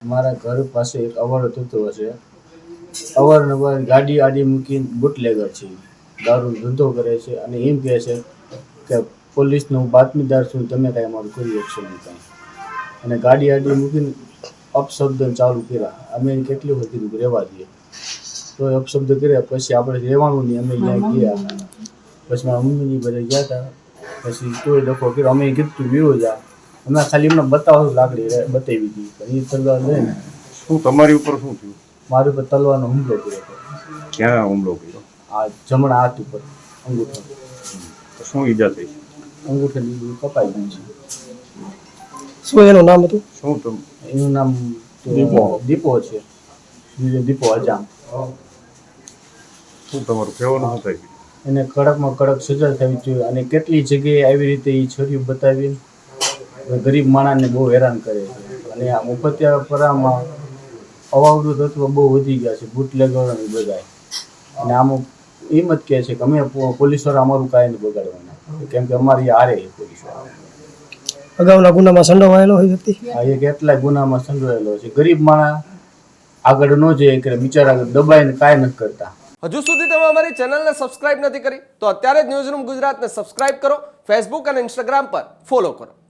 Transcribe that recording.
મારા ઘર પાસે એક અવારો થતો હશે. અવારનવાર ગાડી આડી મૂકીને બુટલેગર છે, દારૂ ધંધો કરે છે અને એમ કહે છે કે પોલીસનો બાતમીદાર છું, તમે કાંઈ અમારું કરી શકશો નહીં કાંઈ. અને ગાડી આડી મૂકીને અપશબ્દ ચાલુ કર્યા. અમે કેટલી વખત કીધું રહેવા દઈએ, તો અપશબ્દ કર્યા. પછી આપણે રહેવાનું નહીં, અમે ત્યાં ગયા. પછી મારા મમ્મીની બધા ગયા હતા. પછી તોય ડખો કર્યો. અમે કીધું તું વિરો જા, અમે ખાલી એમને બતાવો લાકડી બતાવી હતી. પણ એ તલવાર લઈને શું તમારી ઉપર શું થયું? મારી ઉપર તલવારનો હુમલો કર્યો હતો. ક્યાં હુમલો કર્યો? આ જમણા હાથ ઉપર અંગૂઠો. તો શું ઈજા થઈ? અંગૂઠાની કપાઈ ગઈ છે. શું એનું નામ હતું? શું એનું નામ દીપો છે. દીપો અજામ. શું તમારું કહેવાનું શું થાય? એને કડકમાં કડક સજા થવી જોઈએ. અને કેટલી જગ્યાએ આવી રીતે એ છરીઓ બતાવી ગરીબ માણસને બહુ હેરાન કરે છે. અને આ મુફતિયા પરામાં અવાવડું તત્વ બહુ વધી ગયા છે, બુટલેગરોની બધાય. અને આમાં એમ જ કહે છે કે અમે પોલીસવાળા અમારું કાંઈ નહીં બગાડવાના, કેમ કે અમારી હારે પોલીસવાળા. અગાઉના ગુનામાં સંડોવાયેલો હોય વ્યક્તિ? આ એક એટલાય ગુનામાં સંડોવાયેલો છે. ગરીબ માણસ આગળ ન જઈએ કે બિચારા દબાઈને કાંઈ નથી કરતા. હજુ સુધી તમે અમારી ચેનલને સબસ્ક્રાઇબ નથી કરી તો અત્યારે જ ન્યૂઝરૂમ ગુજરાતને સબસ્ક્રાઇબ કરો, ફેસબુક અને ઇન્સ્ટાગ્રામ પર ફોલો કરો.